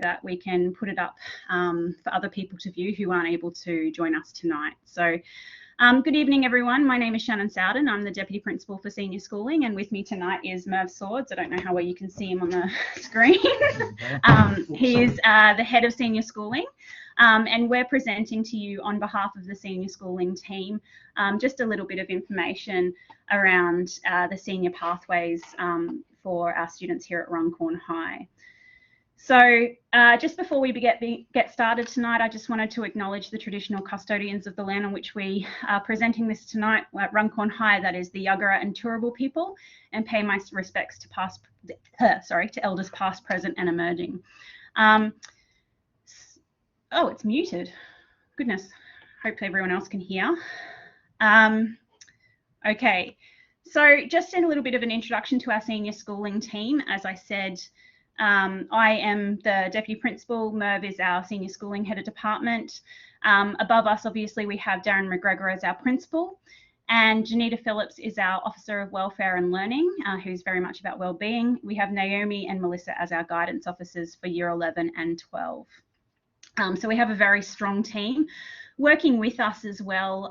that we can put it up for other people to view who aren't able to join us tonight. So good evening, everyone. My name is Shannon Sowden. I'm the Deputy Principal for Senior Schooling, and with me tonight is Merv Swords. I don't know how well you can see him on the screen. He is the Head of Senior Schooling, and we're presenting to you on behalf of the Senior Schooling team just a little bit of information around the senior pathways for our students here at Runcorn High. So just before we get started tonight, I just wanted to acknowledge the traditional custodians of the land on which we are presenting this tonight at Runcorn High, that is the Yuggera and Turrbal people, and pay my respects to elders past, present and emerging. Oh, it's muted. Goodness, hope everyone else can hear. Okay, so just in a little bit of an introduction to our senior schooling team. As I said, I am the Deputy Principal. Merv is our Senior Schooling Head of Department. Above us, obviously, we have Darren McGregor as our Principal, and Janita Phillips is our Officer of Welfare and Learning, who's very much about wellbeing. We have Naomi and Melissa as our Guidance Officers for Year 11 and 12. So we have a very strong team. Working with us as well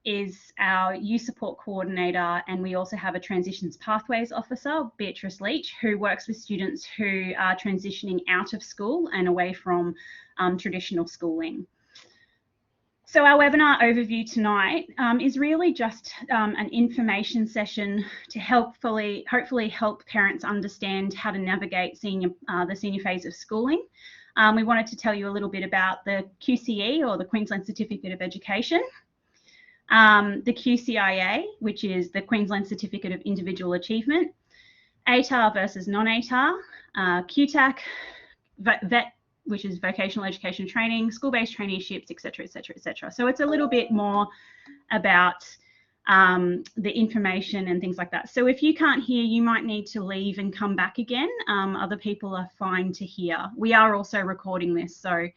is our Youth Support Coordinator, and we also have a Transitions Pathways Officer, Beatrice Leach, who works with students who are transitioning out of school and away from traditional schooling. So our webinar overview tonight is really just an information session to hopefully help parents understand how to navigate the senior phase of schooling. We wanted to tell you a little bit about the QCE, or the Queensland Certificate of Education, the QCIA, which is the Queensland Certificate of Individual Achievement, ATAR versus non-ATAR, QTAC, VET, which is vocational education training, school-based traineeships, etc., etc., etc. So it's a little bit more about the information and things like that. So if you can't hear, you might need to leave and come back again. Other people are fine to hear. We are also recording this, so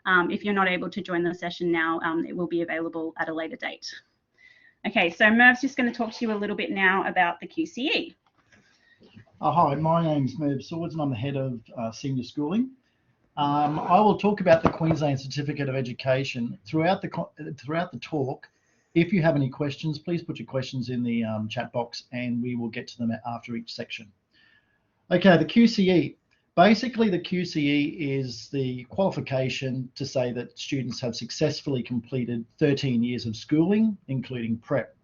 if you're not able to join the session now, it will be available at a later date. Okay, so Merv's just going to talk to you a little bit now about the QCE. Hi, my name's Merv Swords and I'm the Head of Senior Schooling. I will talk about the Queensland Certificate of Education throughout the talk. If you have any questions, please put your questions in the chat box and we will get to them after each section. Okay, the QCE. Basically, the QCE is the qualification to say that students have successfully completed 13 years of schooling, including prep.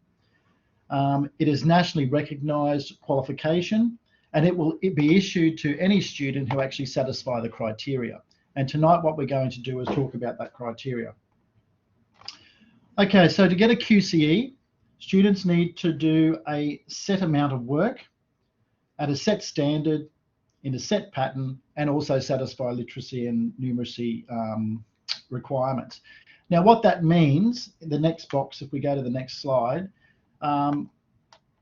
It is nationally recognised qualification, and it will be issued to any student who actually satisfy the criteria. And tonight what we're going to do is talk about that criteria. Okay, so to get a QCE, students need to do a set amount of work at a set standard, in a set pattern, and also satisfy literacy and numeracy requirements. Now what that means, in the next box, if we go to the next slide,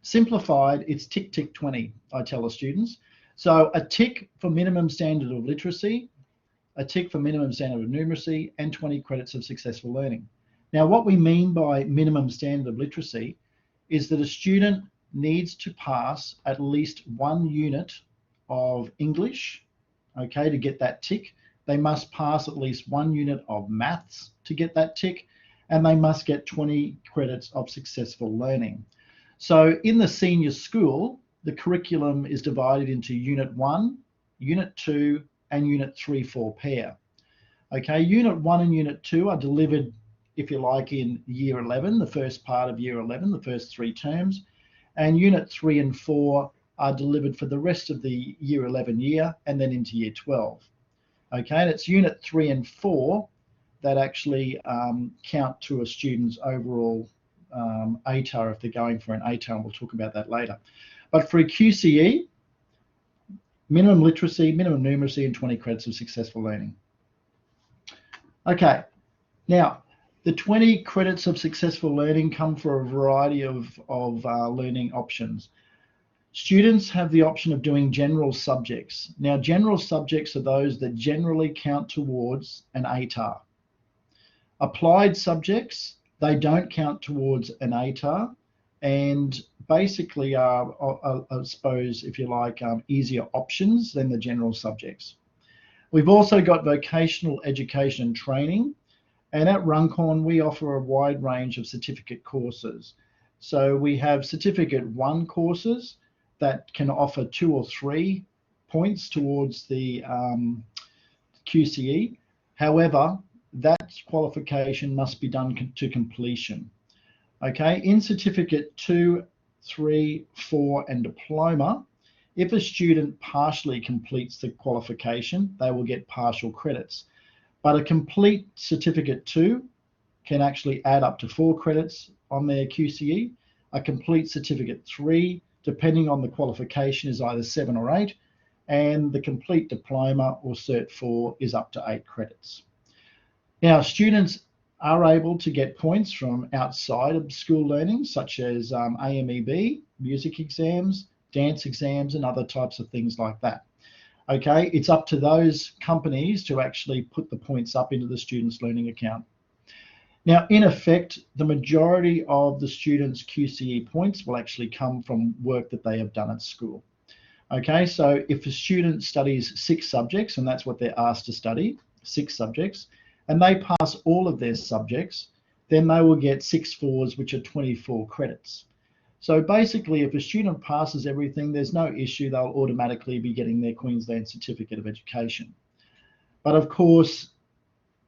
simplified, it's tick, tick, 20, I tell the students. So a tick for minimum standard of literacy, a tick for minimum standard of numeracy, and 20 credits of successful learning. Now what we mean by minimum standard of literacy is that a student needs to pass at least 1 unit of English, okay, to get that tick. They must pass at least 1 unit of maths to get that tick, and they must get 20 credits of successful learning. So in the senior school, the curriculum is divided into Unit 1, Unit 2, and Unit 3 for pair. Okay, Unit 1 and Unit 2 are delivered, if you like, in Year 11, the first part of Year 11, the first 3 terms, and Unit 3 and 4 are delivered for the rest of the Year 11 year and then into Year 12. Okay, and it's Unit 3 and 4 that actually count to a student's overall ATAR if they're going for an ATAR, and we'll talk about that later. But for a QCE, minimum literacy, minimum numeracy, and 20 credits of successful learning. Okay, now the 20 credits of successful learning come for a variety of learning options. Students have the option of doing general subjects. Now, general subjects are those that generally count towards an ATAR. Applied subjects, they don't count towards an ATAR, and basically are, I suppose, if you like, easier options than the general subjects. We've also got vocational education and training. And at Runcorn, we offer a wide range of certificate courses. So we have Certificate 1 courses that can offer 2 or 3 points towards the QCE. However, that qualification must be done to completion. Okay, in Certificate 2, 3, 4, and Diploma, if a student partially completes the qualification, they will get partial credits. But a complete Certificate 2 can actually add up to 4 credits on their QCE. A complete Certificate 3, depending on the qualification, is either 7 or 8. And the complete diploma or Cert 4 is up to 8 credits. Now, students are able to get points from outside of school learning, such as AMEB, music exams, dance exams, and other types of things like that. Okay, it's up to those companies to actually put the points up into the student's learning account. Now, in effect, the majority of the students' QCE points will actually come from work that they have done at school. Okay, so if a student studies 6 subjects, and that's what they're asked to study, 6 subjects, and they pass all of their subjects, then they will get 6 4s, which are 24 credits. So basically, if a student passes everything, there's no issue, they'll automatically be getting their Queensland Certificate of Education. But of course,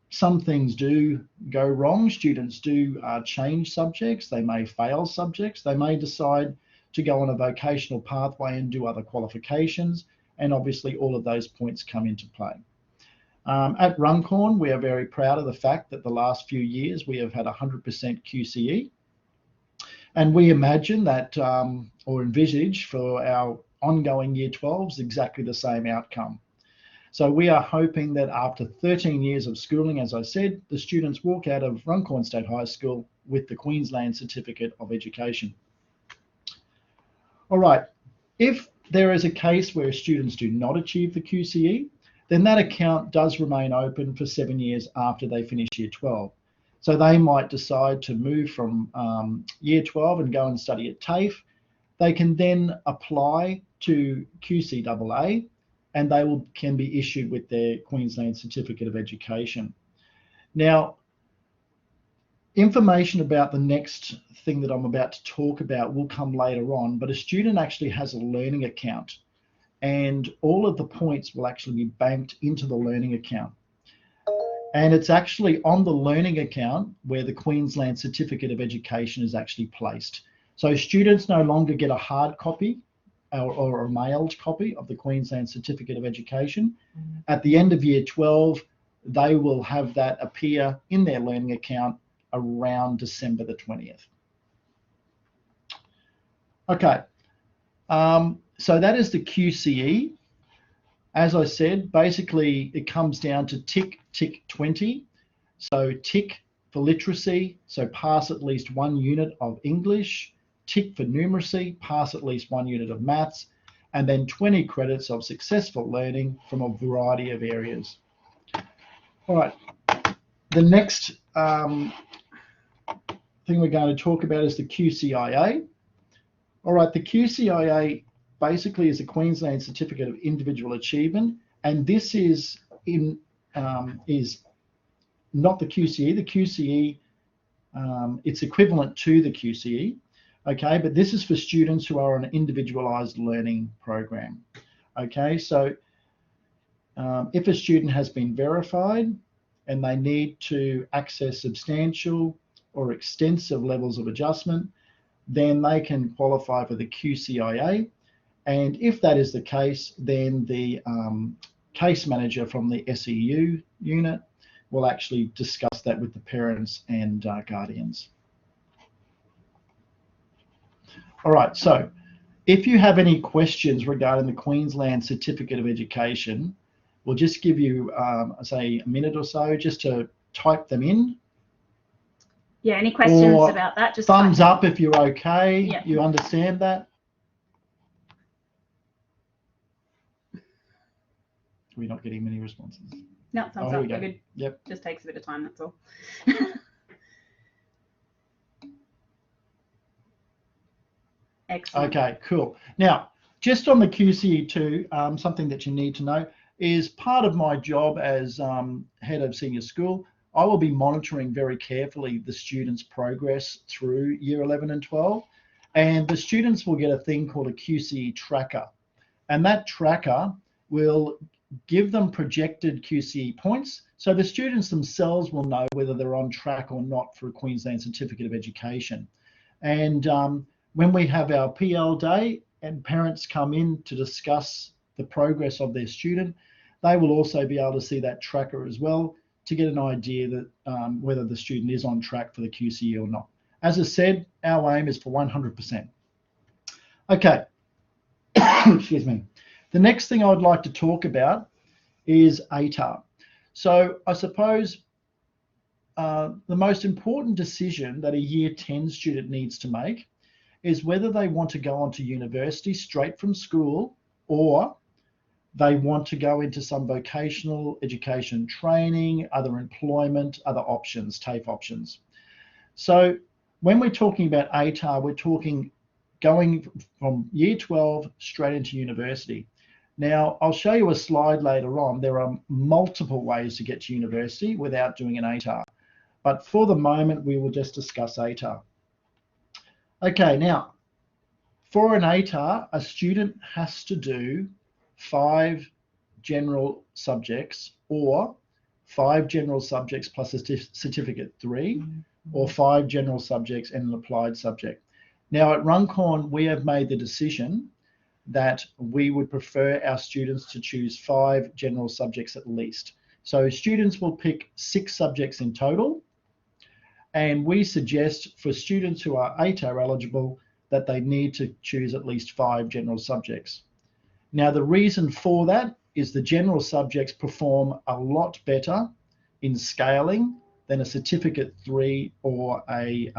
some things do go wrong. Students do change subjects, they may fail subjects, they may decide to go on a vocational pathway and do other qualifications, and obviously all of those points come into play. At Runcorn, we are very proud of the fact that the last few years we have had 100% QCE, and we imagine that or envisage for our ongoing Year 12s exactly the same outcome. So we are hoping that after 13 years of schooling, as I said, the students walk out of Runcorn State High School with the Queensland Certificate of Education. All right, if there is a case where students do not achieve the QCE, then that account does remain open for 7 years after they finish Year 12. So they might decide to move from Year 12 and go and study at TAFE. They can then apply to QCIA, and they can be issued with their Queensland Certificate of Education. Now, information about the next thing that I'm about to talk about will come later on, but a student actually has a learning account, and all of the points will actually be banked into the learning account. And it's actually on the learning account where the Queensland Certificate of Education is actually placed. So students no longer get a hard copy or a mailed copy of the Queensland Certificate of Education. At the end of Year 12, they will have that appear in their learning account around December the 20th. Okay, so that is the QCE. As I said, basically it comes down to TIC 20. So TIC for literacy, so pass at least 1 unit of English. TIC for numeracy, pass at least 1 unit of maths, and then 20 credits of successful learning from a variety of areas. All right, the next thing we're going to talk about is the QCIA. All right, the QCIA basically is a Queensland Certificate of Individual Achievement, and this is not the QCE. The QCE, it's equivalent to the QCE, okay, but this is for students who are on an individualized learning program. Okay, so if a student has been verified and they need to access substantial or extensive levels of adjustment, then they can qualify for the QCIA. And if that is the case, then the case manager from the SEU unit will actually discuss that with the parents and guardians. All right, so if you have any questions regarding the Queensland Certificate of Education, we'll just give you, say, a minute or so just to type them in. Yeah, any questions about that? Just thumbs up if you're okay. Yeah. You understand that? We're not getting many responses. No, thumbs up. We're good. Yep. Just takes a bit of time, that's all. Excellent. Okay, cool. Now, just on the QCE2, something that you need to know, is part of my job as head of senior school. I will be monitoring very carefully the students' progress through year 11 and 12. And the students will get a thing called a QCE tracker. And that tracker will give them projected QCE points. So the students themselves will know whether they're on track or not for a Queensland Certificate of Education. And when we have our PL day and parents come in to discuss the progress of their student, they will also be able to see that tracker as well to get an idea that whether the student is on track for the QCE or not. As I said, our aim is for 100%. Okay, excuse me. The next thing I would like to talk about is ATAR. So I suppose the most important decision that a year 10 student needs to make is whether they want to go on to university straight from school, or they want to go into some vocational education training, other employment, other options, TAFE options. So when we're talking about ATAR, we're talking going from year 12 straight into university. Now, I'll show you a slide later on. There are multiple ways to get to university without doing an ATAR. But for the moment, we will just discuss ATAR. Okay, now, for an ATAR, a student has to do 5 general subjects, or 5 general subjects plus a certificate 3, or 5 general subjects and an applied subject. Now at Runcorn, we have made the decision that we would prefer our students to choose 5 general subjects at least. So students will pick 6 subjects in total, and we suggest for students who are ATAR eligible that they need to choose at least 5 general subjects. Now, the reason for that is the general subjects perform a lot better in scaling than a certificate 3 or a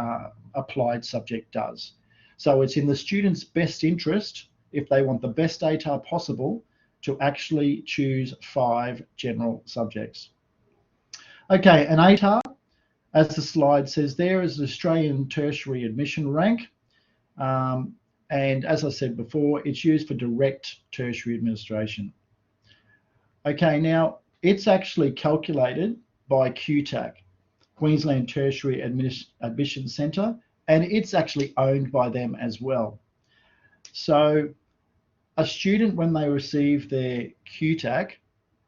applied subject does. So it's in the student's best interest, if they want the best ATAR possible, to actually choose 5 general subjects. Okay, an ATAR, as the slide says there, is the Australian Tertiary Admission Rank. And as I said before, it's used for direct tertiary administration. Okay, now it's actually calculated by QTAC, Queensland Tertiary Admission Centre, and it's actually owned by them as well. So a student, when they receive their QTAC,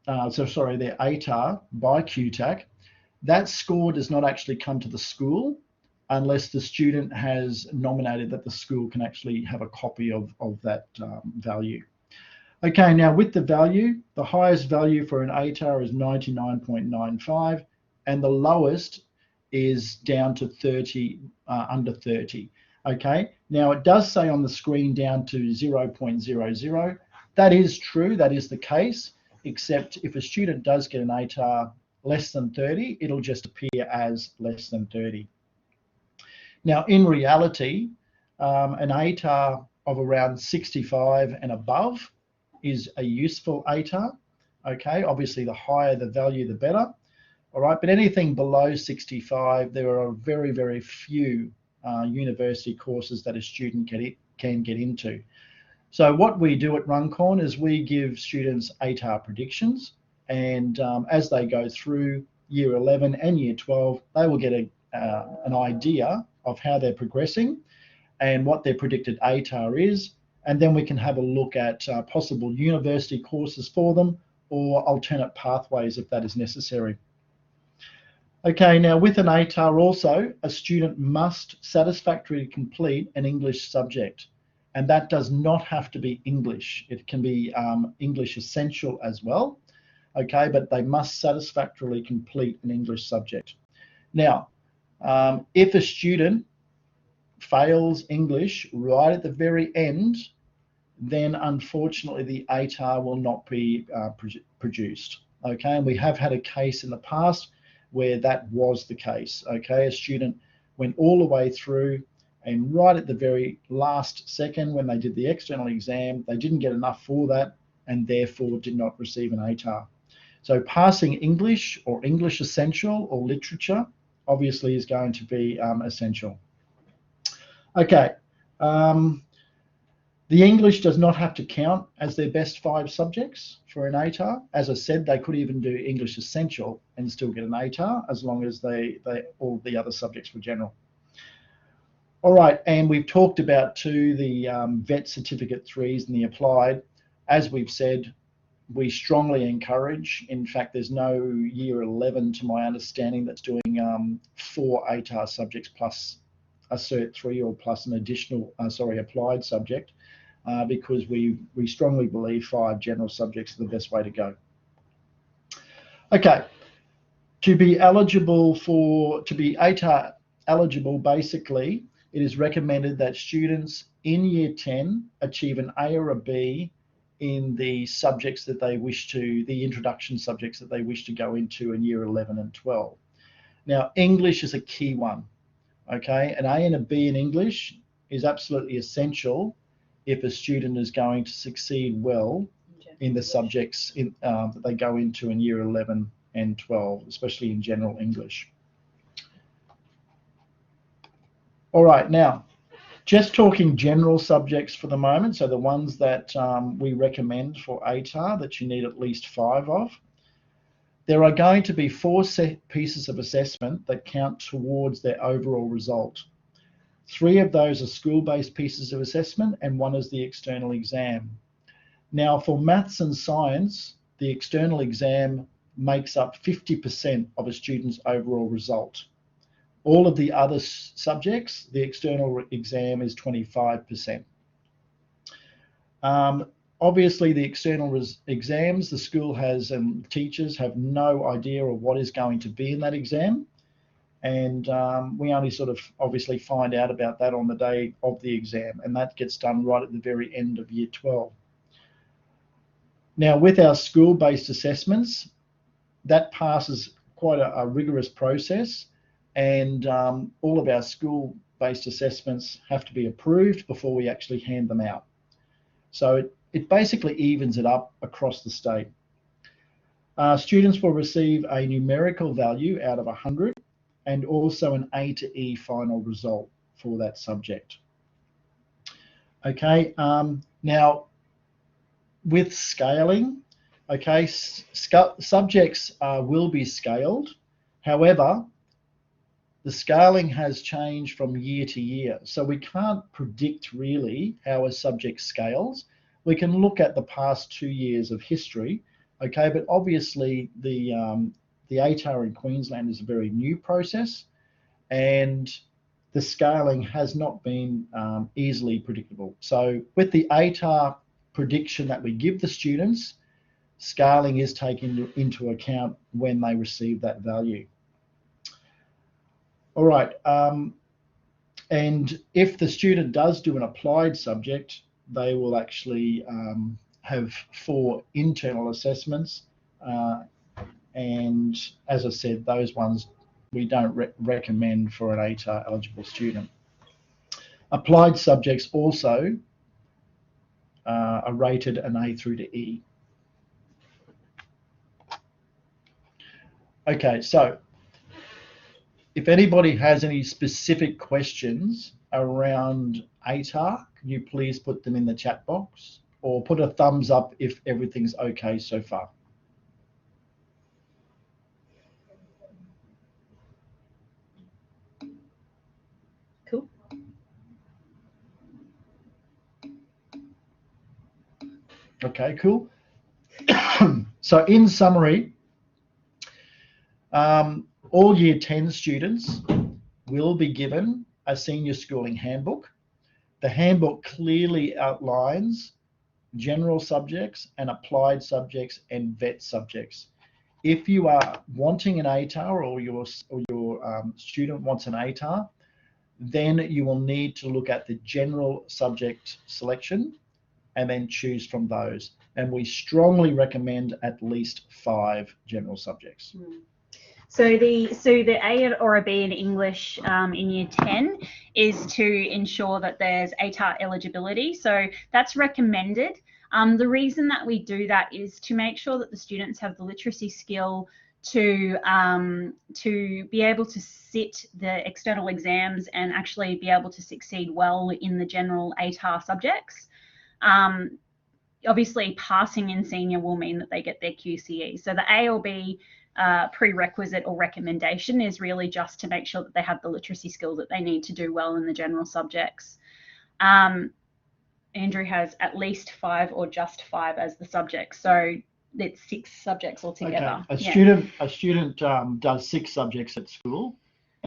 their ATAR by QTAC, that score does not actually come to the school unless the student has nominated that the school can actually have a copy of that value. Okay, now with the value, the highest value for an ATAR is 99.95, and the lowest is down to 30, under 30. Okay, now it does say on the screen down to 0.00. That is true, that is the case, except if a student does get an ATAR less than 30, it'll just appear as less than 30. Now, in reality, an ATAR of around 65 and above is a useful ATAR. Okay, obviously the higher the value, the better. All right, but anything below 65, there are very, very few university courses that a student can get into. So what we do at Runcorn is we give students ATAR predictions, and as they go through year 11 and year 12, they will get an idea of how they're progressing and what their predicted ATAR is, and then we can have a look at possible university courses for them or alternate pathways if that is necessary. Okay, now with an ATAR also, a student must satisfactorily complete an English subject, and that does not have to be English. It can be English Essential as well, okay, but they must satisfactorily complete an English subject. Now, if a student fails English right at the very end, then unfortunately the ATAR will not be produced. Okay, and we have had a case in the past where that was the case. Okay, a student went all the way through, and right at the very last second when they did the external exam, they didn't get enough for that and therefore did not receive an ATAR. So passing English or English Essential or literature obviously is going to be essential. Okay, The English does not have to count as their best 5 subjects for an ATAR. As I said, they could even do English Essential and still get an ATAR as long as they all the other subjects were general. All right, and we've talked about too the VET Certificate 3s and the applied. As we've said, we strongly encourage, in fact, there's no year 11 to my understanding that's doing 4 ATAR subjects plus a Cert 3 or plus an additional, applied subject, because we strongly believe 5 general subjects are the best way to go. Okay, to be ATAR eligible, basically, it is recommended that students in year 10 achieve an A or a B in the subjects that they wish to, the introduction subjects that they wish to go into in year 11 and 12. Now, English is a key one, okay? An A and a B in English is absolutely essential if a student is going to succeed well in the subjects that they go into in year 11 and 12, especially in general English. All right, now, just talking general subjects for the moment, so the ones that we recommend for ATAR that you need at least 5 of. There are going to be 4 pieces of assessment that count towards their overall result. 3 of those are school-based pieces of assessment and 1 is the external exam. Now, for maths and science, the external exam makes up 50% of a student's overall result. All of the other subjects, the external exam is 25%. Obviously, the external exams, the school has and teachers have no idea of what is going to be in that exam. And we only sort of obviously find out about that on the day of the exam, and that gets done right at the very end of year 12. Now, with our school-based assessments, that passes quite a rigorous process, and all of our school-based assessments have to be approved before we actually hand them out. So it basically evens it up across the state. Students will receive a numerical value out of 100 and also an A to E final result for that subject. Okay, now with scaling, okay, subjects will be scaled. However, the scaling has changed from year to year, so we can't predict really how a subject scales. We can look at the past 2 years of history, okay, but obviously the ATAR in Queensland is a very new process, and the scaling has not been easily predictable. So with the ATAR prediction that we give the students, scaling is taken into account when they receive that value. All right, and if the student does do an applied subject, they will actually have 4 internal assessments, and as I said, those ones we don't recommend for an ATAR eligible student. Applied subjects also are rated an A through to E. Okay, so if anybody has any specific questions around ATAR, can you please put them in the chat box or put a thumbs up if everything's okay so far. Cool. Okay, cool. So in summary, all year 10 students will be given a senior schooling handbook. The handbook clearly outlines general subjects and applied subjects and VET subjects. If you are wanting an ATAR or your student wants an ATAR, then you will need to look at the general subject selection and then choose from those. And we strongly recommend at least 5 general subjects. So the A or a B in English in year 10 is to ensure that there's ATAR eligibility. So that's recommended. The reason that we do that is to make sure that the students have the literacy skill to be able to sit the external exams and actually be able to succeed well in the general ATAR subjects. Obviously, passing in senior will mean that they get their QCE. So the A or B prerequisite or recommendation is really just to make sure that they have the literacy skills that they need to do well in the general subjects. Andrew has at least 5 or just 5 as the subjects, so it's 6 subjects altogether. Okay. A student does 6 subjects at school,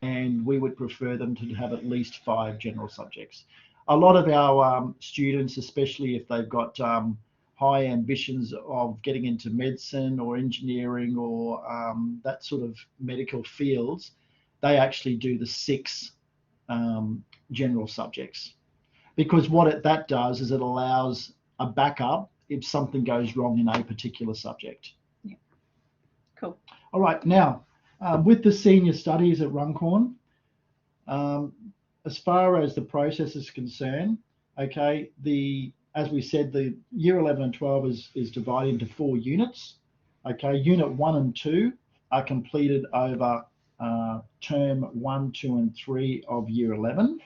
and we would prefer them to have at least 5 general subjects. A lot of our students, especially if they've got high ambitions of getting into medicine or engineering or that sort of medical fields, they actually do the 6 general subjects. Because what that does is it allows a backup if something goes wrong in a particular subject. Yeah. Cool. All right, now with the senior studies at Runcorn, as far as the process is concerned, okay, as we said, the year 11 and 12 is divided into 4 units. Okay, unit 1 and 2 are completed over term 1, 2, and 3 of year 11.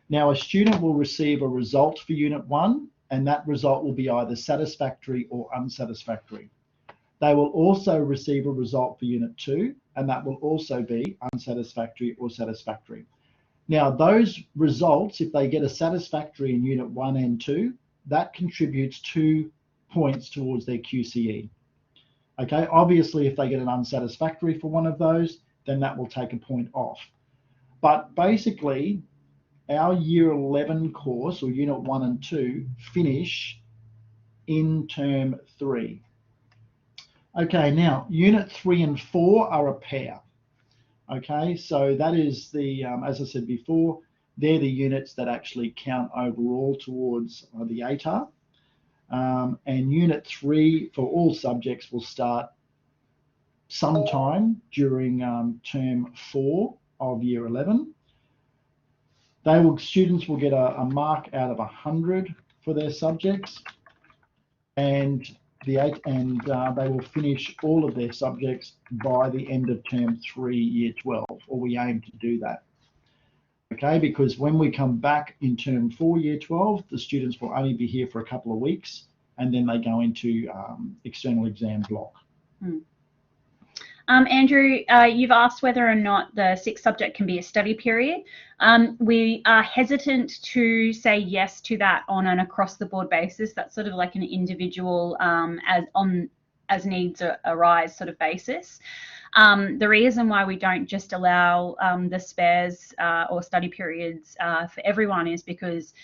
Now, a student will receive a result for Unit 1, and that result will be either satisfactory or unsatisfactory. They will also receive a result for Unit 2, and that will also be unsatisfactory or satisfactory. Now, those results, if they get a satisfactory in Unit 1 and 2, that contributes 2 points towards their QCE. Okay, obviously, if they get an unsatisfactory for one of those, then that will take a point off. But basically, our year 11 course, or unit 1 and 2, finish in term 3. Okay, now unit 3 and 4 are a pair. Okay, so that is the, as I said before, they're the units that actually count overall towards the ATAR. And unit 3 for all subjects will start sometime during term 4 of year 11. Students will get a mark out of 100 for their subjects, and they will finish all of their subjects by the end of term 3, year 12, or we aim to do that. Okay, because when we come back in term 4, year 12, the students will only be here for a couple of weeks, and then they go into external exam block. Andrew, you've asked whether or not the 6th subject can be a study period. We are hesitant to say yes to that on an across-the-board basis. That's sort of like an individual as needs arise sort of basis. The reason why we don't just allow the spares or study periods for everyone is because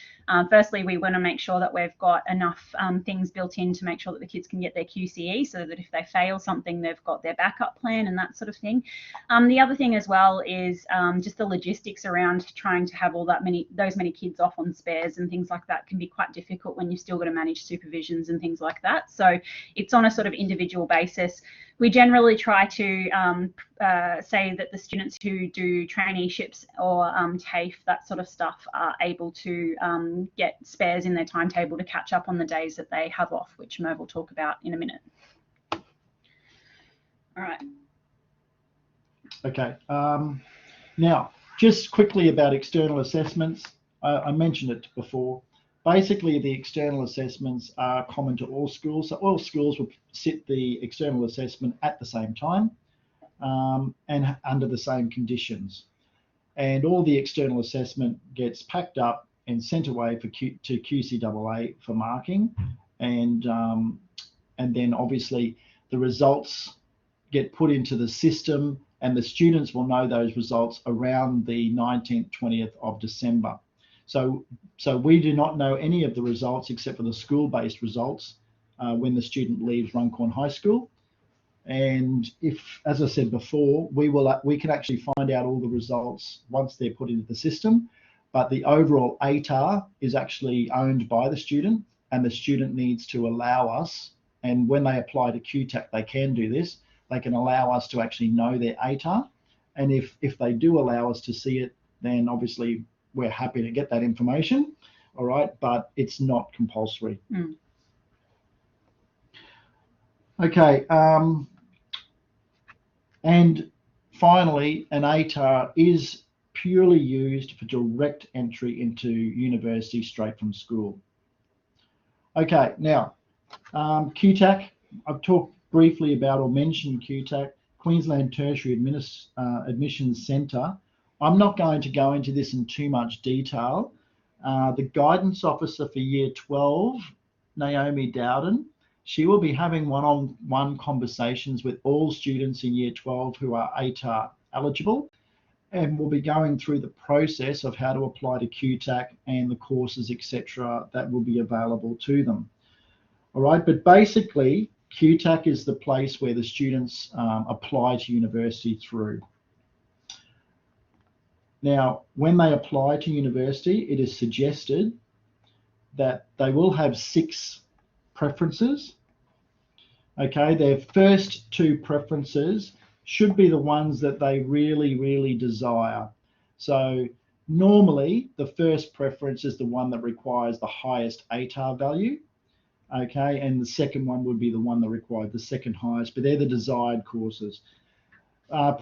firstly, we want to make sure that we've got enough things built in to make sure that the kids can get their QCE, so that if they fail something, they've got their backup plan and that sort of thing. The other thing as well is just the logistics around trying to have those many kids off on spares and things like that can be quite difficult when you're still got to manage supervisions and things like that. So it's on a sort of individual basis. We generally try to say that the students who do traineeships or TAFE, that sort of stuff, are able to get spares in their timetable to catch up on the days that they have off, which Merv will talk about in a minute. All right. Okay. Now, just quickly about external assessments. I mentioned it before. Basically, the external assessments are common to all schools. So all schools will sit the external assessment at the same time and under the same conditions. And all the external assessment gets packed up and sent away to QCIA for marking. And then obviously the results get put into the system, and the students will know those results around the 19th, 20th of December. So we do not know any of the results except for the school-based results when the student leaves Runcorn High School. And if, as I said before, we can actually find out all the results once they're put into the system. But the overall ATAR is actually owned by the student, and the student needs to allow us, and when they apply to QTAC, they can do this. They can allow us to actually know their ATAR. And if they do allow us to see it, then obviously we're happy to get that information, all right, but it's not compulsory. Okay, and finally, an ATAR is purely used for direct entry into university straight from school. Okay, now QTAC, I've talked briefly about or mentioned QTAC, Queensland Tertiary Admissions Centre. I'm not going to go into this in too much detail. The guidance officer for Year 12, Naomi Dowden, she will be having one-on-one conversations with all students in Year 12 who are ATAR eligible, and we'll be going through the process of how to apply to QTAC and the courses, etc., that will be available to them. All right, but basically, QTAC is the place where the students apply to university through. Now, when they apply to university, it is suggested that they will have 6 preferences. Okay, their first 2 preferences should be the ones that they really, really desire. So normally, the first preference is the one that requires the highest ATAR value. Okay, and the second one would be the one that required the second highest, but they're the desired courses.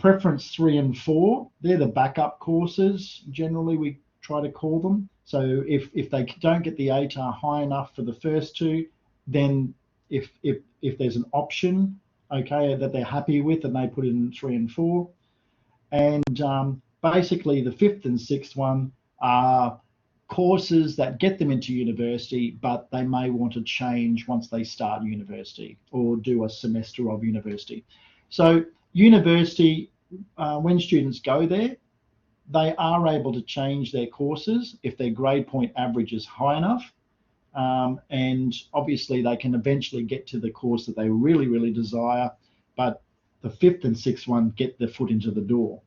Preference 3 and 4, they're the backup courses, generally we try to call them. So if they don't get the ATAR high enough for the first 2, then if there's an option, okay, that they're happy with, and they put in 3 and 4. And basically the 5th and 6th one are courses that get them into university, but they may want to change once they start university or do a semester of university. So university, when students go there, they are able to change their courses if their grade point average is high enough. And obviously they can eventually get to the course that they really, really desire, but the 5th and 6th one get their foot into the door.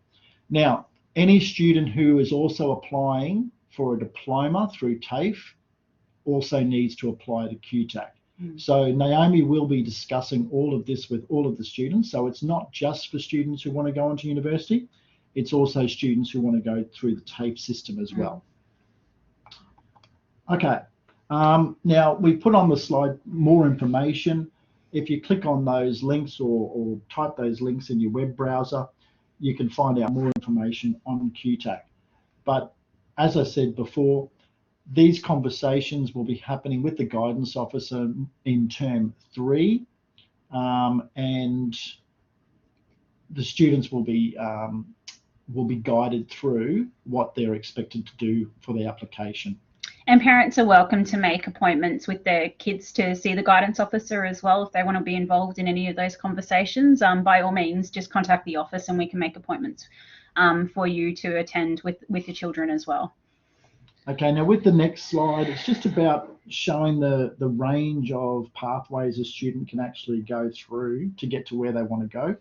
Now, any student who is also applying for a diploma through TAFE also needs to apply to QTAC. So Naomi will be discussing all of this with all of the students. So it's not just for students who want to go into university, it's also students who want to go through the TAFE system as well. Okay, now we put on the slide more information. If you click on those links or type those links in your web browser, you can find out more information on QTAC. But as I said before, these conversations will be happening with the guidance officer in term 3, and the students will be guided through what they're expected to do for the application. And parents are welcome to make appointments with their kids to see the guidance officer as well if they want to be involved in any of those conversations. By all means, just contact the office and we can make appointments for you to attend with your children as well. Okay, now with the next slide, it's just about showing the range of pathways a student can actually go through to get to where they want to go.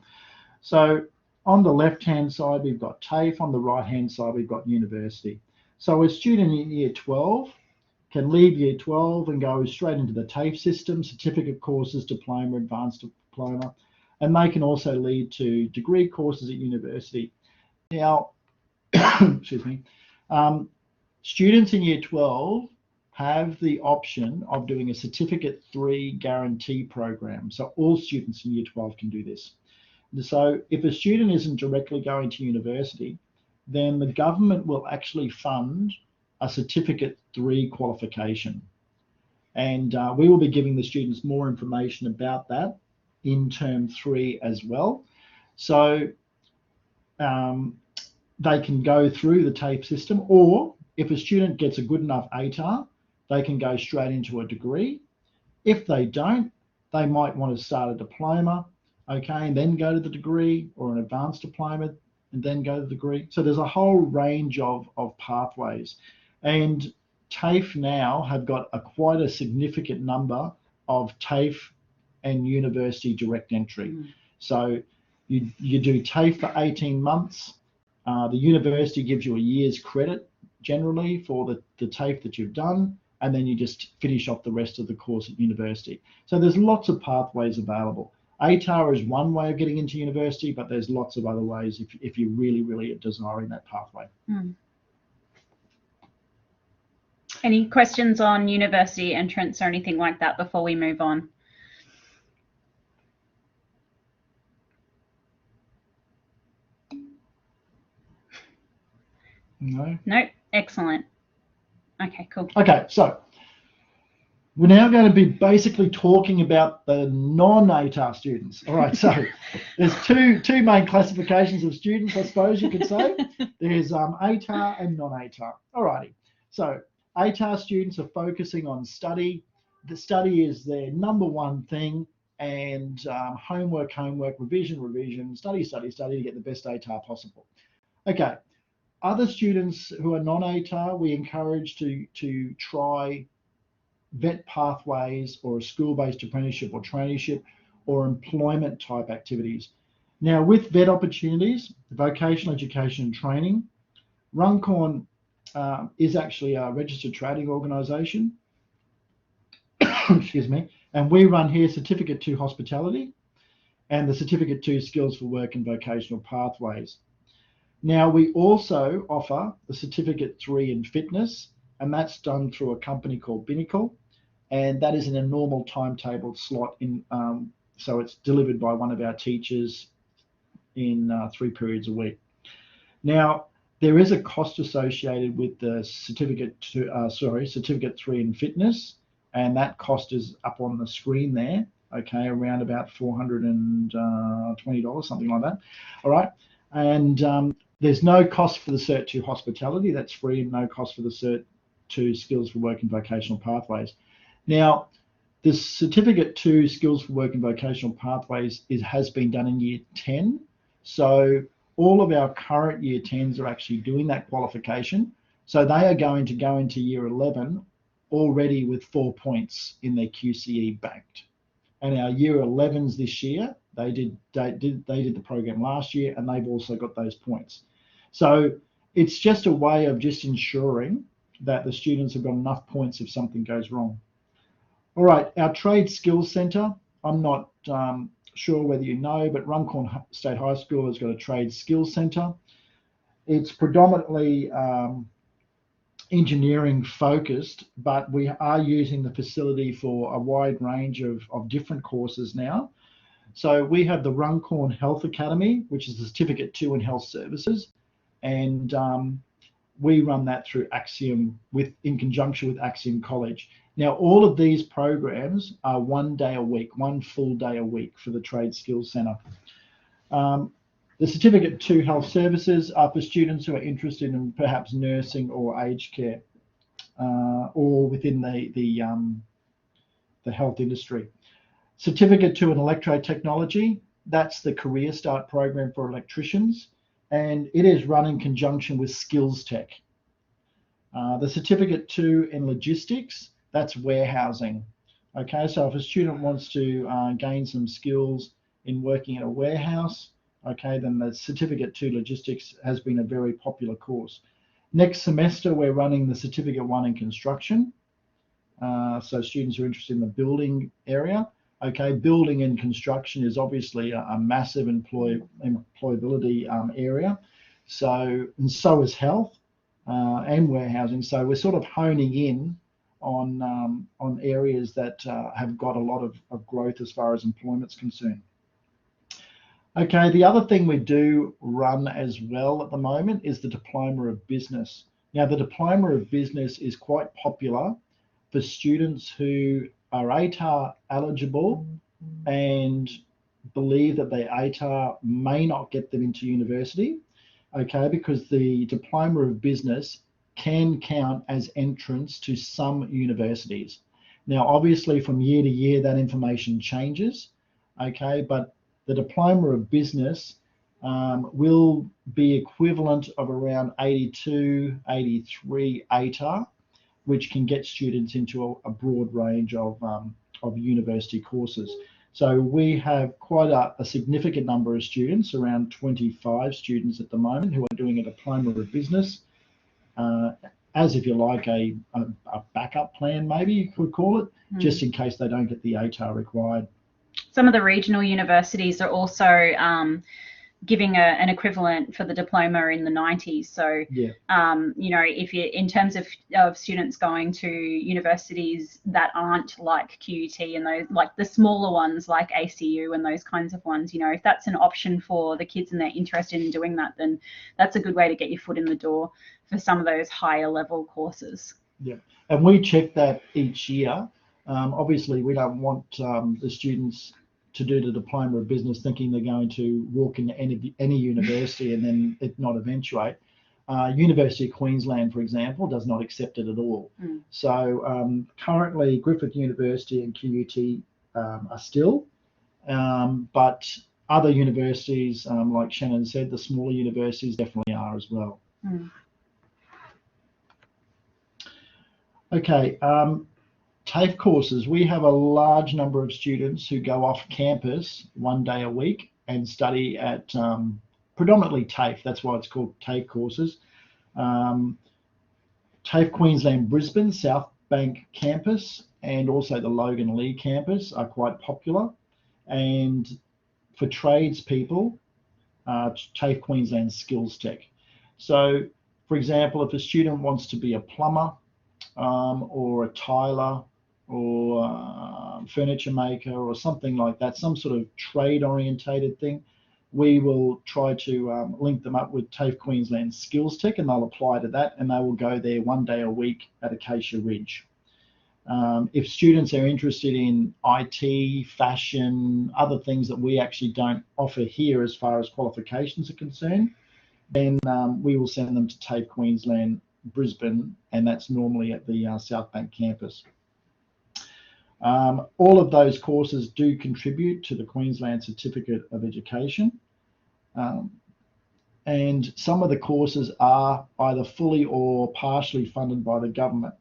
So on the left-hand side, we've got TAFE. On the right-hand side, we've got university. So a student in Year 12 can leave Year 12 and go straight into the TAFE system, certificate courses, diploma, advanced diploma, and they can also lead to degree courses at university. Now, excuse me, students in Year 12 have the option of doing a Certificate 3 guarantee program. So all students in Year 12 can do this. So if a student isn't directly going to university, then the government will actually fund a Certificate 3 qualification. And we will be giving the students more information about that in term 3 as well. So they can go through the TAFE system, or if a student gets a good enough ATAR, they can go straight into a degree. If they don't, they might want to start a diploma, okay, and then go to the degree, or an advanced diploma and then go to the degree. So there's a whole range of pathways. And TAFE now have got quite a significant number of TAFE and university direct entry. So you do TAFE for 18 months. The university gives you a year's credit generally for the TAFE that you've done, and then you just finish off the rest of the course at university. So there's lots of pathways available. ATAR is one way of getting into university, but there's lots of other ways if you really, really are desiring that pathway. Any questions on university entrance or anything like that before we move on? No? Nope. Excellent. Okay, cool. Okay, so We're now going to be basically talking about the non-ATAR students. All right, so there's two main classifications of students, I suppose you could say. There's ATAR and non-ATAR. All righty, so ATAR students are focusing on study. The study is their number one thing, and homework, revision, study to get the best ATAR possible. Okay, other students who are non-ATAR, we encourage to try vet pathways or a school-based apprenticeship or traineeship or employment type activities. Now, with vet opportunities, vocational education and training, Runcorn is actually a registered trading organisation, excuse me, and we run here Certificate 2 Hospitality and the Certificate 2 Skills for Work and Vocational Pathways. Now, we also offer the Certificate 3 in Fitness, and that's done through a company called Binnacle, and that is in a normal timetable slot in, so it's delivered by one of our teachers in 3 periods a week. Now, there is a cost associated with the Certificate 3 in Fitness, and that cost is up on the screen there, okay, around about $420, something like that. All right, and there's no cost for the Cert 2 Hospitality, that's free, and no cost for the Cert 2 Skills for Work and Vocational Pathways. Now, the Certificate 2 Skills for Work and Vocational Pathways has been done in Year 10. So all of our current Year 10s are actually doing that qualification. So they are going to go into Year 11 already with 4 points in their QCE banked. And our Year 11s this year, they did the program last year, and they've also got those points. So it's just a way of just ensuring that the students have got enough points if something goes wrong. All right, our Trade Skills Centre, I'm not sure whether you know, but Runcorn State High School has got a Trade Skills Centre. It's predominantly engineering focused, but we are using the facility for a wide range of different courses now. So we have the Runcorn Health Academy, which is the Certificate 2 in Health Services, and we run that through Axiom in conjunction with Axiom College. Now, all of these programs are 1 day a week, 1 full day a week for the Trade Skills Centre. The Certificate 2 Health Services are for students who are interested in perhaps nursing or aged care, or within the health industry. Certificate 2 in Electrotechnology, that's the Career Start program for electricians, and it is run in conjunction with Skills Tech. The Certificate 2 in Logistics, that's warehousing. Okay, so if a student wants to gain some skills in working in a warehouse, okay, then the Certificate 2 Logistics has been a very popular course. Next semester, we're running the Certificate 1 in Construction. So students who are interested in the building area. Okay, building and construction is obviously a massive employability area. So is health and warehousing. So we're sort of honing in on areas that have got a lot of growth as far as employment's concerned. Okay, the other thing we do run as well at the moment is the Diploma of Business. Now, the Diploma of Business is quite popular for students who are ATAR eligible and believe that their ATAR may not get them into university, okay, because the Diploma of Business can count as entrance to some universities. Now, obviously, from year to year, that information changes, okay, but the Diploma of Business will be equivalent of around 82, 83 ATAR, which can get students into a broad range of university courses. So we have quite a significant number of students, around 25 students at the moment, who are doing a Diploma of Business, as if you like a backup plan, maybe you could call it, just in case they don't get the ATAR required. Some of the regional universities are also giving an equivalent for the diploma in the 90s. So, yeah. You know, if you, in terms of students going to universities that aren't like QUT and those, like the smaller ones like ACU and those kinds of ones, you know, if that's an option for the kids and they're interested in doing that, then that's a good way to get your foot in the door for some of those higher level courses. Yeah, and we check that each year Obviously, we don't want the students to do the diploma of business thinking they're going to walk into any university and then it not eventuate. University of Queensland, for example, does not accept it at all. So currently Griffith University and QUT are still, but other universities, like Shannon said, the smaller universities definitely are as well. Okay, TAFE courses. We have a large number of students who go off campus 1 day a week and study at predominantly TAFE. That's why it's called TAFE courses. TAFE Queensland Brisbane, South Bank campus, and also the Logan Lee campus are quite popular. And for tradespeople, TAFE Queensland Skills Tech. So, for example, if a student wants to be a plumber or a tiler or furniture maker or something like that, some sort of trade orientated thing, we will try to link them up with TAFE Queensland Skills Tech, and they'll apply to that, and they will go there 1 day a week at Acacia Ridge. If students are interested in IT, fashion, other things that we actually don't offer here as far as qualifications are concerned, then we will send them to TAFE Queensland Brisbane, and that's normally at the South Bank campus. All of those courses do contribute to the Queensland Certificate of Education, and some of the courses are either fully or partially funded by the government.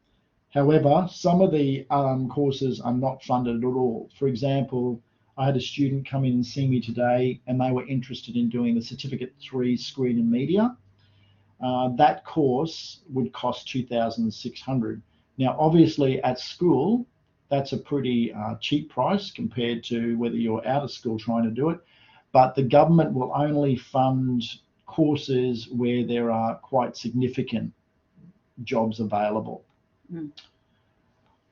However, some of the courses are not funded at all. For example, I had a student come in and see me today, and they were interested in doing the Certificate 3 Screen and Media. That course would cost $2,600. Now, obviously at school, that's a pretty cheap price compared to whether you're out of school trying to do it. But the government will only fund courses where there are quite significant jobs available.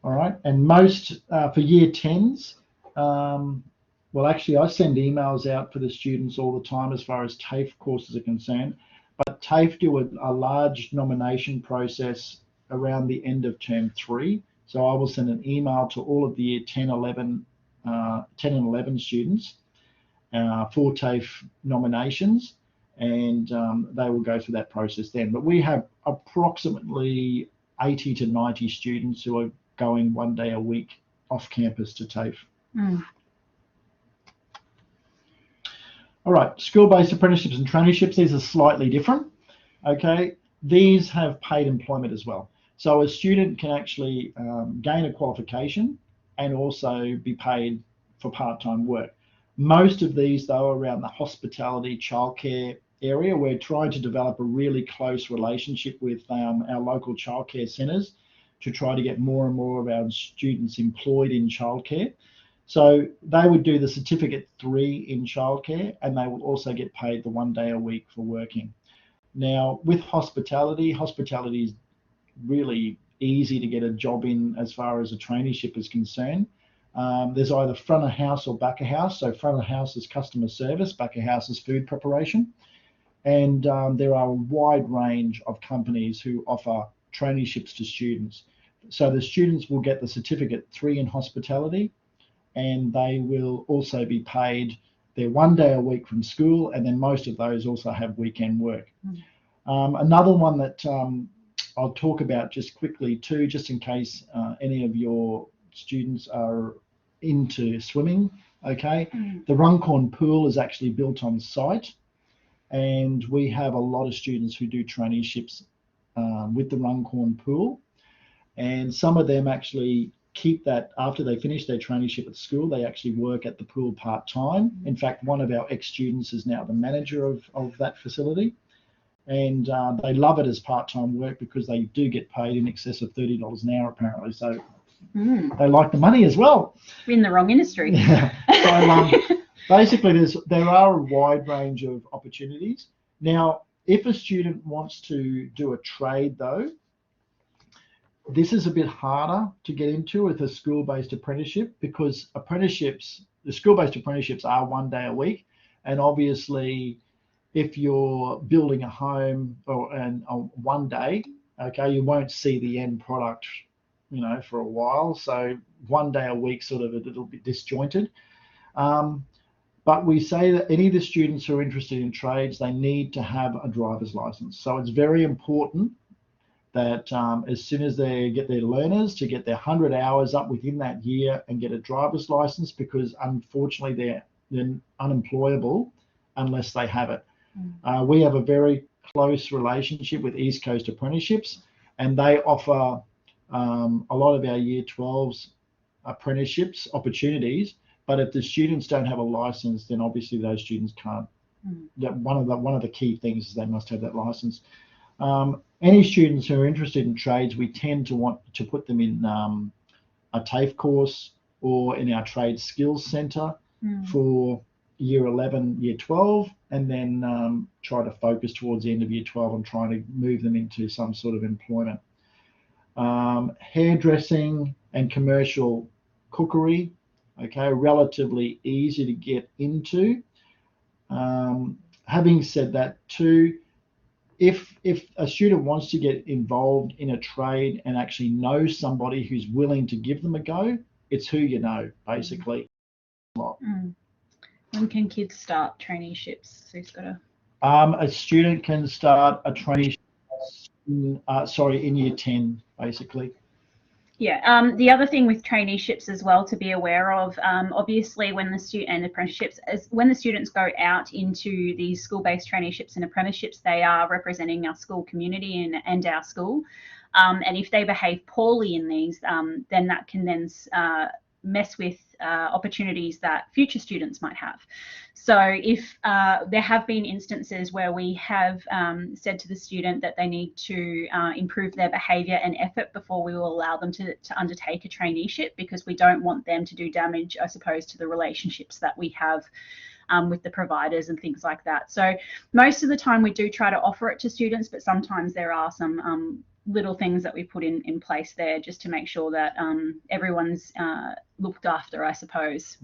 All right, and most for year 10s, well, actually I send emails out for the students all the time as far as TAFE courses are concerned, but TAFE do a large nomination process around the end of term 3. So I will send an email to all of the year 10 and 11 students for TAFE nominations, and they will go through that process then. But we have approximately 80 to 90 students who are going 1 day a week off campus to TAFE. All right, school-based apprenticeships and traineeships, these are slightly different. Okay, these have paid employment as well. So a student can actually gain a qualification and also be paid for part-time work. Most of these, though, are around the hospitality, childcare area. We're trying to develop a really close relationship with our local childcare centres to try to get more and more of our students employed in childcare. So they would do the Certificate 3 in childcare, and they will also get paid the 1 day a week for working. Now, with hospitality is really easy to get a job in as far as a traineeship is concerned. There's either front of house or back of house. So front of house is customer service, back of house is food preparation. And there are a wide range of companies who offer traineeships to students. So the students will get the Certificate 3 in hospitality, and they will also be paid their 1 day a week from school, and then most of those also have weekend work. Another one that I'll talk about just quickly too, just in case any of your students are into swimming, okay? The Runcorn pool is actually built on site, and we have a lot of students who do traineeships with the Runcorn pool, and some of them actually keep that after they finish their traineeship at school. They actually work at the pool part-time. In fact, one of our ex-students is now the manager of that facility, and they love it as part-time work because they do get paid in excess of $30 an hour apparently, so they like the money as well. We're in the wrong industry. Yeah. So basically there are a wide range of opportunities. Now, if a student wants to do a trade though, this is a bit harder to get into with a school-based apprenticeship, because the school-based apprenticeships are 1 day a week, and obviously if you're building a home on 1 day, okay, you won't see the end product for a while. So one day a week, sort of a little bit disjointed. But we say that any of the students who are interested in trades, they need to have a driver's license. So it's very important that as soon as they get their learners, to get their 100 hours up within that year and get a driver's license, because unfortunately they're unemployable unless they have it. We have a very close relationship with East Coast Apprenticeships, and they offer a lot of our Year 12s apprenticeships opportunities. But if the students don't have a license, then obviously those students can't. One of the key things is they must have that license. Any students who are interested in trades, we tend to want to put them in a TAFE course or in our trade skills centre for Year 11, Year 12, and then try to focus towards the end of Year 12 and trying to move them into some sort of employment. Hairdressing and commercial cookery, okay, relatively easy to get into. Having said that too, if a student wants to get involved in a trade and actually know somebody who's willing to give them a go, it's who you know, basically. When can kids start traineeships? Who's got a student can start a traineeship in Year 10, basically. Yeah, the other thing with traineeships as well to be aware of, obviously when the when the students go out into these school-based traineeships and apprenticeships, they are representing our school community and our school. And if they behave poorly in these, then that can then mess with opportunities that future students might have. So if there have been instances where we have said to the student that they need to improve their behaviour and effort before we will allow them to undertake a traineeship, because we don't want them to do damage, I suppose, to the relationships that we have with the providers and things like that. So most of the time we do try to offer it to students, but sometimes there are some little things that we put in place there just to make sure that everyone's looked after, I suppose.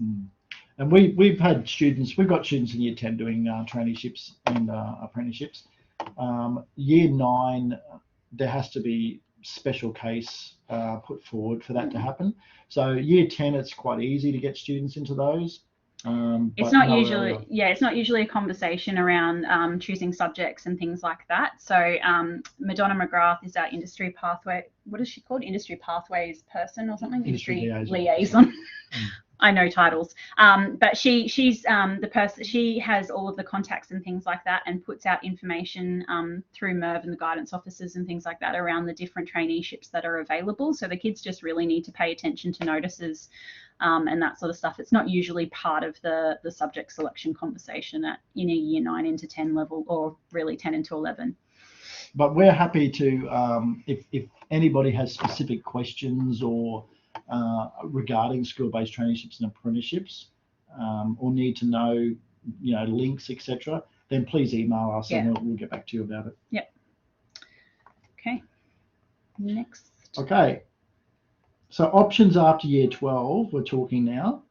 And we've got students in Year 10 doing traineeships and apprenticeships. Year 9, there has to be special case put forward for that to happen. So Year 10, it's quite easy to get students into those. It's not usually a conversation around choosing subjects and things like that. So Madonna McGrath is our industry pathway. What is she called? Industry pathways person or something? Industry liaison. I know titles, but she's the person. She has all of the contacts and things like that, and puts out information through MERV and the guidance officers and things like that around the different traineeships that are available. So the kids just really need to pay attention to notices and that sort of stuff. It's not usually part of the subject selection conversation in a Year 9 into 10 level, or really 10 into 11. But we're happy to, if anybody has specific questions or regarding school-based traineeships and apprenticeships, or need to know, links, etc., then please email us and we'll get back to you about it. Yep. Okay. Next. Okay. So options after Year 12, we're talking now.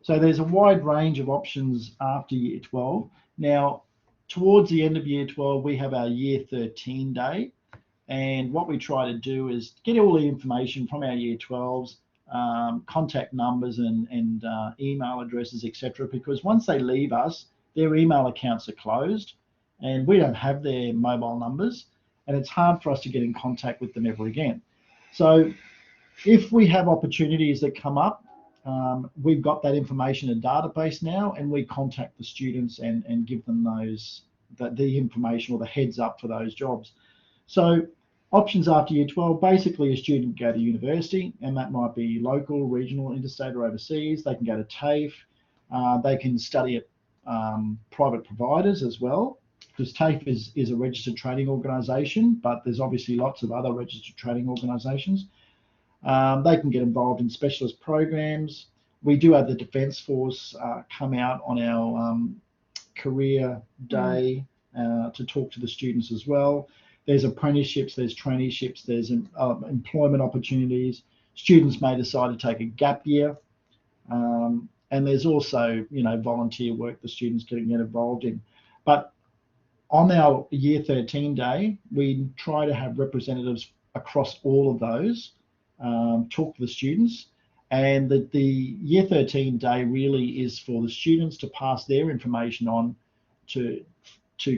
So there's a wide range of options after Year 12. Now, towards the end of Year 12, we have our Year 13 day. And what we try to do is get all the information from our Year 12s, contact numbers and email addresses, etc. Because once they leave us, their email accounts are closed and we don't have their mobile numbers, and it's hard for us to get in contact with them ever again. So if we have opportunities that come up, we've got that information in a database now, and we contact the students and give them the information or the heads up for those jobs. So options after Year 12, basically a student can go to university, and that might be local, regional, interstate or overseas. They can go to TAFE. They can study at private providers as well, because TAFE is a registered training organisation, but there's obviously lots of other registered training organisations. They can get involved in specialist programs. We do have the Defence Force come out on our career day to talk to the students as well. There's apprenticeships, there's traineeships, there's employment opportunities. Students may decide to take a gap year. And there's also, volunteer work the students can get involved in. But on our Year 13 day, we try to have representatives across all of those took the students, and that the Year 13 day really is for the students to pass their information on to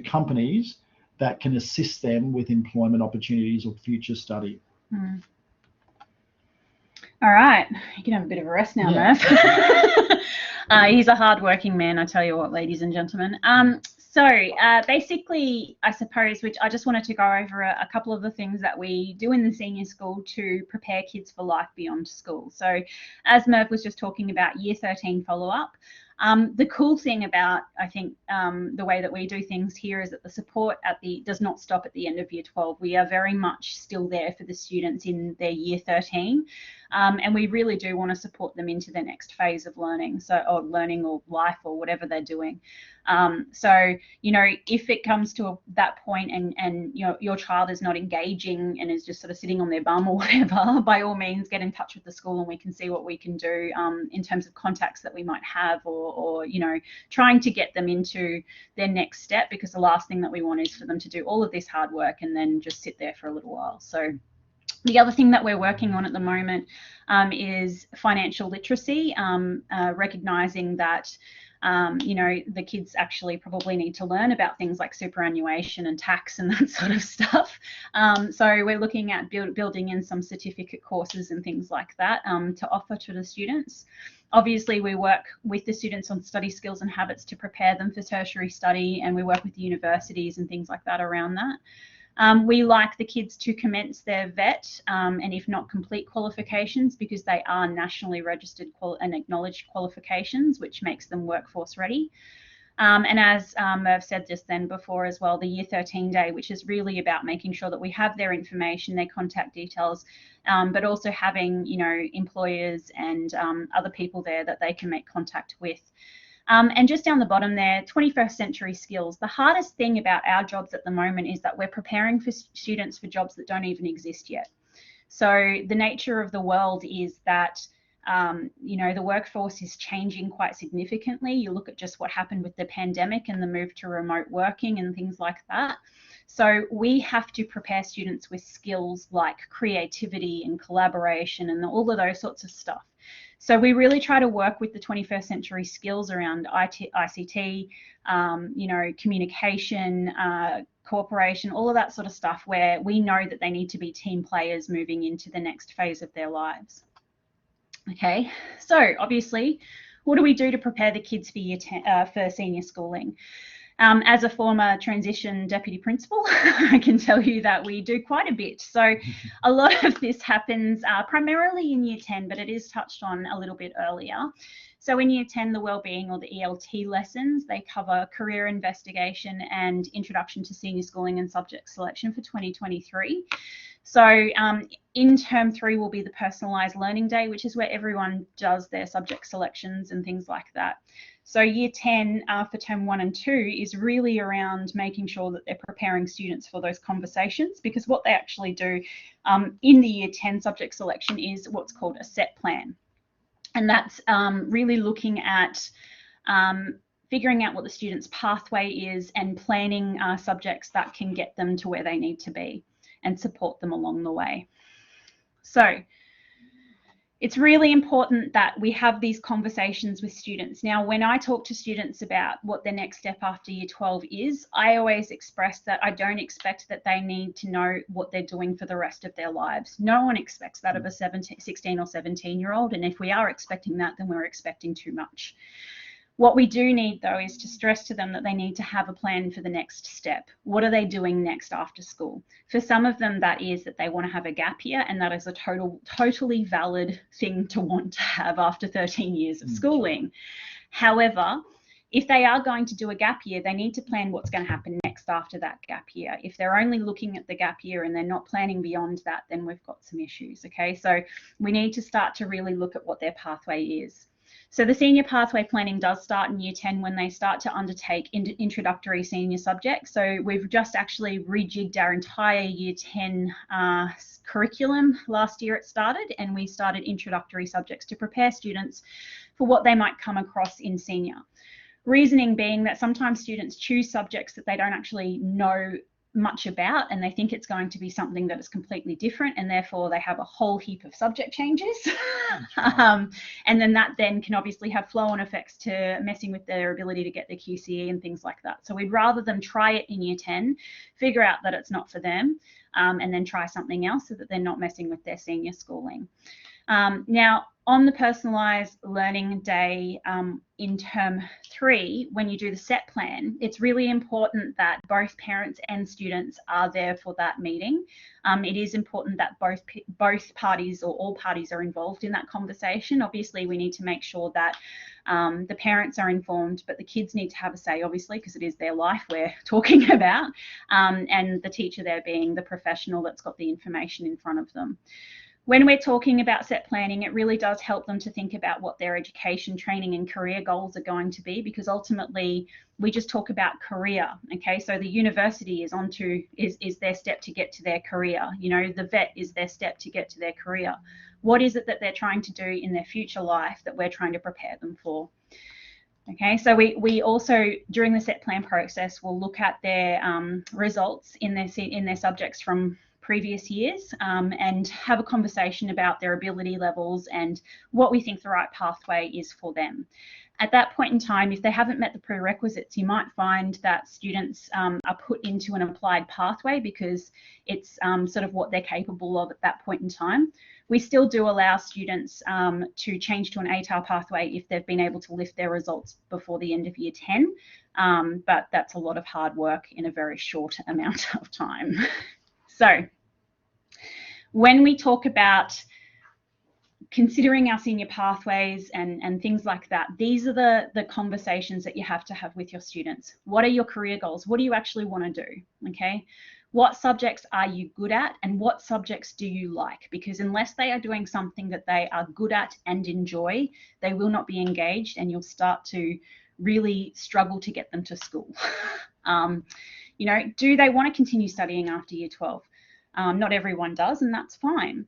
companies that can assist them with employment opportunities or future study. All right, you can have a bit of a rest now, Murph. He's a hard-working man, I tell you what, ladies and gentlemen. So basically, I suppose, which I just wanted to go over a couple of the things that we do in the senior school to prepare kids for life beyond school. So as Merv was just talking about Year 13 follow-up, the cool thing about, I think, the way that we do things here is that the support does not stop at the end of Year 12. We are very much still there for the students in their Year 13, and we really do want to support them into their next phase of learning, or learning or life or whatever they're doing. So, you know, if it comes to that point and your child is not engaging and is just sort of sitting on their bum or whatever, by all means get in touch with the school and we can see what we can do in terms of contacts that we might have, or you know, trying to get them into their next step, because the last thing that we want is for them to do all of this hard work and then just sit there for a little while. So the other thing that we're working on at the moment is financial literacy, recognising that you know, the kids actually probably need to learn about things like superannuation and tax and that sort of stuff. So we're looking at building in some certificate courses and things like that to offer to the students. Obviously, we work with the students on study skills and habits to prepare them for tertiary study, and we work with the universities and things like that around that. We like the kids to commence their VET and if not complete qualifications, because they are nationally registered and acknowledged qualifications, which makes them workforce ready. And as Merv said just then before as well, the Year 13 day, which is really about making sure that we have their information, their contact details, but also having, you know, employers and other people there that they can make contact with. And just down the bottom there, 21st century skills. The hardest thing about our jobs at the moment is that we're preparing for students for jobs that don't even exist yet. So the nature of the world is that, you know, the workforce is changing quite significantly. You look at just what happened with the pandemic and the move to remote working and things like that. So we have to prepare students with skills like creativity and collaboration and all of those sorts of stuff. So we really try to work with the 21st century skills around ICT, you know, communication, cooperation, all of that sort of stuff, where we know that they need to be team players moving into the next phase of their lives. Okay, so obviously, what do we do to prepare the kids for senior schooling? As a former transition deputy principal, I can tell you that we do quite a bit. So a lot of this happens primarily in Year 10, but it is touched on a little bit earlier. So in Year 10, the wellbeing or the ELT lessons, they cover career investigation and introduction to senior schooling and subject selection for 2023. So in term 3 will be the personalised learning day, which is where everyone does their subject selections and things like that. So Year 10 for term 1 and 2 is really around making sure that they're preparing students for those conversations, because what they actually do in the Year 10 subject selection is what's called a set plan. And that's really looking at figuring out what the student's pathway is and planning subjects that can get them to where they need to be and support them along the way. So it's really important that we have these conversations with students. Now, when I talk to students about what their next step after Year 12 is, I always express that I don't expect that they need to know what they're doing for the rest of their lives. No one expects that of a 16 or 17-year-old, and if we are expecting that, then we're expecting too much. What we do need, though, is to stress to them that they need to have a plan for the next step. What are they doing next after school? For some of them, that is that they want to have a gap year, and that is a totally valid thing to want to have after 13 years of schooling. However, if they are going to do a gap year, they need to plan what's going to happen next after that gap year. If they're only looking at the gap year and they're not planning beyond that, then we've got some issues, okay? So we need to start to really look at what their pathway is. So the senior pathway planning does start in Year 10 when they start to undertake introductory senior subjects. So we've just actually rejigged our entire Year 10 curriculum. Last year it started, and we started introductory subjects to prepare students for what they might come across in senior. Reasoning being that sometimes students choose subjects that they don't actually know much about, and they think it's going to be something that is completely different, and therefore they have a whole heap of subject changes. And then that then can obviously have flow-on effects to messing with their ability to get their QCE and things like that. So we'd rather them try it in year 10, figure out that it's not for them, and then try something else so that they're not messing with their senior schooling. Now, on the personalised learning day in term 3, when you do the set plan, it's really important that both parents and students are there for that meeting. It is important that both parties or all parties are involved in that conversation. Obviously, we need to make sure that the parents are informed, but the kids need to have a say, obviously, because it is their life we're talking about, and the teacher there being the professional that's got the information in front of them. When we're talking about set planning, it really does help them to think about what their education, training and career goals are going to be, because ultimately we just talk about career. Okay, so the university is their step to get to their career. You know, the vet is their step to get to their career. What is it that they're trying to do in their future life that we're trying to prepare them for? Okay, so we also, during the set plan process, will look at their results in their subjects from previous years, and have a conversation about their ability levels and what we think the right pathway is for them. At that point in time, if they haven't met the prerequisites, you might find that students are put into an applied pathway because it's sort of what they're capable of at that point in time. We still do allow students to change to an ATAR pathway if they've been able to lift their results before the end of year 10, but that's a lot of hard work in a very short amount of time. So when we talk about considering our senior pathways and things like that, these are the conversations that you have to have with your students. What are your career goals? What do you actually want to do? Okay. What subjects are you good at and what subjects do you like? Because unless they are doing something that they are good at and enjoy, they will not be engaged and you'll start to really struggle to get them to school. You know, do they want to continue studying after year 12? Not everyone does, and that's fine.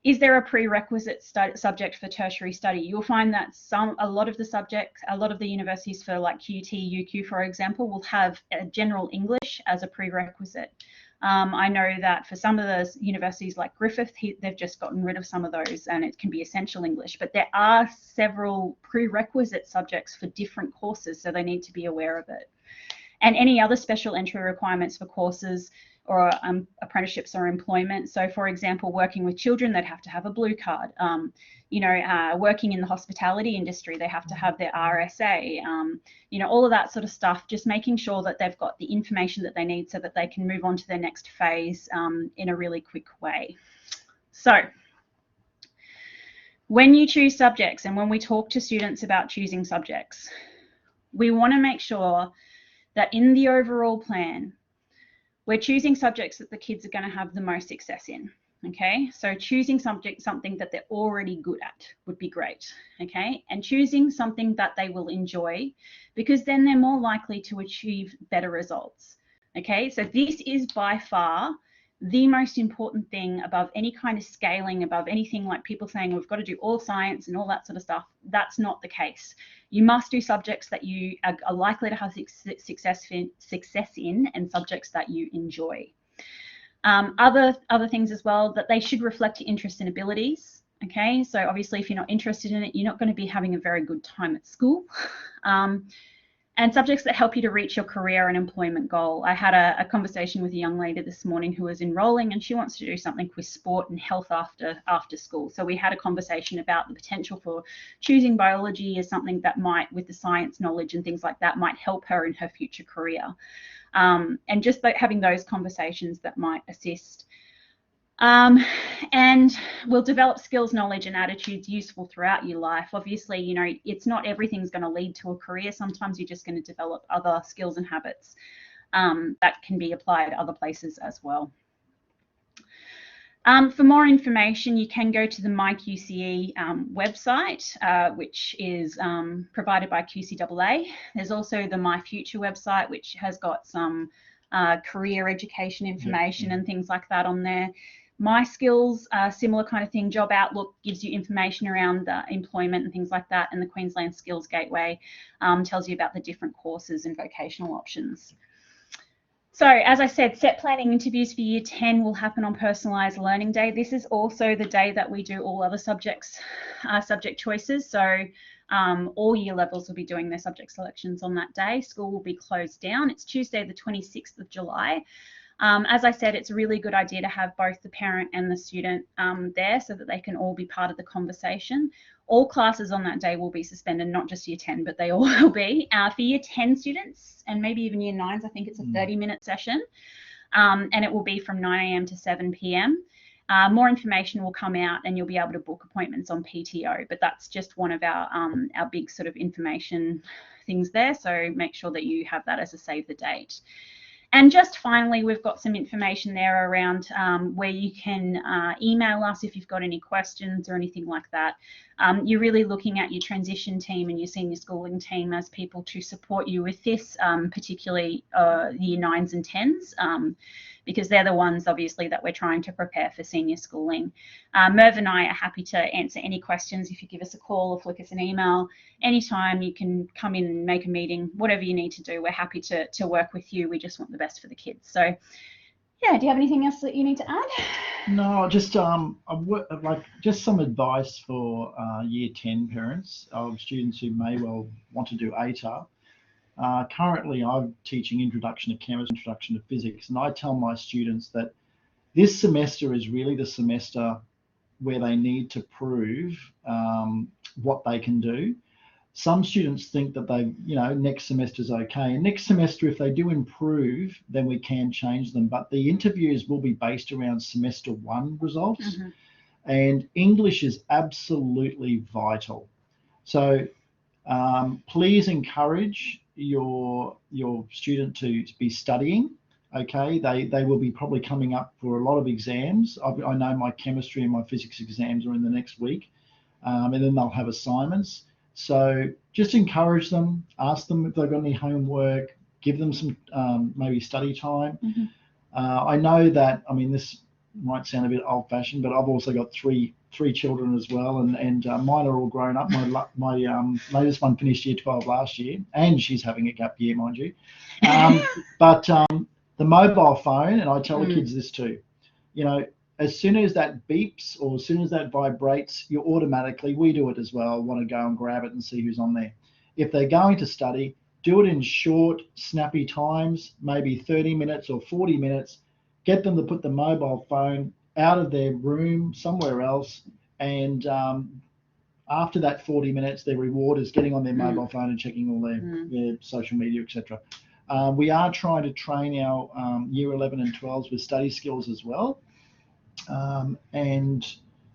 Is there a prerequisite subject for tertiary study? You'll find that a lot of the universities for like QT, UQ, for example, will have a general English as a prerequisite. I know that for some of those universities like Griffith, they've just gotten rid of some of those and it can be essential English, but there are several prerequisite subjects for different courses, so they need to be aware of it. And any other special entry requirements for courses or apprenticeships or employment. So for example, working with children, they'd have to have a blue card. You know, working in the hospitality industry, they have to have their RSA, you know, all of that sort of stuff, just making sure that they've got the information that they need so that they can move on to their next phase in a really quick way. So when you choose subjects and when we talk to students about choosing subjects, we want to make sure that in the overall plan, we're choosing subjects that the kids are going to have the most success in, okay? So choosing something that they're already good at would be great, okay? And choosing something that they will enjoy, because then they're more likely to achieve better results, okay? So this is by far the most important thing above any kind of scaling, above anything like people saying we've got to do all science and all that sort of stuff. That's not the case. You must do subjects that you are likely to have success in and subjects that you enjoy. Other things as well, that they should reflect your interests and abilities. Okay, so obviously if you're not interested in it, you're not going to be having a very good time at school. And subjects that help you to reach your career and employment goal. I had a conversation with a young lady this morning who was enrolling and she wants to do something with sport and health after school. So we had a conversation about the potential for choosing biology as something that might, with the science knowledge and things like that, might help her in her future career. And just having those conversations that might assist. And we'll develop skills, knowledge and attitudes useful throughout your life. Obviously, you know, it's not everything's going to lead to a career. Sometimes you're just going to develop other skills and habits that can be applied other places as well. For more information, you can go to the MyQCE website, which is provided by QCIA. There's also the My Future website, which has got some career education information and things like that on there. My Skills, similar kind of thing. Job Outlook gives you information around employment and things like that. And the Queensland Skills Gateway tells you about the different courses and vocational options. So as I said, set planning interviews for year 10 will happen on personalised learning day. This is also the day that we do all other subjects, subject choices. So all year levels will be doing their subject selections on that day. School will be closed down. It's Tuesday, the 26th of July. As I said, it's a really good idea to have both the parent and the student there so that they can all be part of the conversation. All classes on that day will be suspended, not just year 10, but they all will be. For year 10 students and maybe even year 9s, I think it's a 30-minute session, and it will be from 9 a.m. to 7 p.m. More information will come out and you'll be able to book appointments on PTO, but that's just one of our big sort of information things there. So make sure that you have that as a save the date. And just finally, we've got some information there around where you can email us if you've got any questions or anything like that. You're really looking at your transition team and your senior schooling team as people to support you with this, particularly year 9s and 10s, because they're the ones obviously that we're trying to prepare for senior schooling. Merv and I are happy to answer any questions. If you give us a call or flick us an email, anytime you can come in and make a meeting, whatever you need to do, we're happy to work with you. We just want the best for the kids. So yeah, do you have anything else that you need to add? No, just just some advice for year 10 parents of students who may well want to do ATAR. Currently, I'm teaching Introduction to Chemistry, Introduction to Physics, and I tell my students that this semester is really the semester where they need to prove what they can do. Some students think that next semester is okay, and next semester, if they do improve, then we can change them. But the interviews will be based around semester 1 results, and English is absolutely vital. So please encourage your student to be studying. Okay, they will be probably coming up for a lot of exams. I know my chemistry and my physics exams are in the next week, and then they'll have assignments. So just encourage them, ask them if they've got any homework, give them some maybe study time. I know that, I mean, this might sound a bit old-fashioned, but I've also got three children as well, and mine are all grown up. My latest one finished year 12 last year, and she's having a gap year, mind you. But the mobile phone, and I tell the kids this too, as soon as that beeps or as soon as that vibrates, you automatically, we do it as well, want to go and grab it and see who's on there. If they're going to study, do it in short, snappy times, maybe 30 minutes or 40 minutes. Get them to put the mobile phone out of their room somewhere else, and after that 40 minutes, their reward is getting on their mobile phone and checking all their social media, etc. We are trying to train our year 11 and 12s with study skills as well. And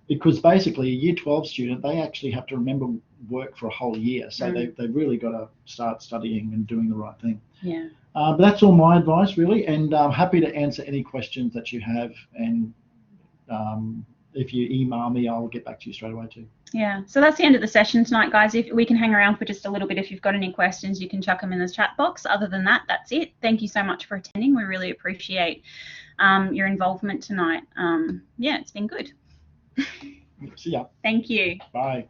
because basically a year 12 student, they actually have to remember work for a whole year. So they've really got to start studying and doing the right thing. Yeah. But that's all my advice really. And I'm happy to answer any questions that you have. And if you email me, I'll get back to you straight away too. Yeah, so that's the end of the session tonight, guys. If we can hang around for just a little bit, if you've got any questions, you can chuck them in the chat box. Other than that, that's it. Thank you so much for attending. We really appreciate your involvement tonight. Yeah, it's been good. See ya. Thank you. Bye.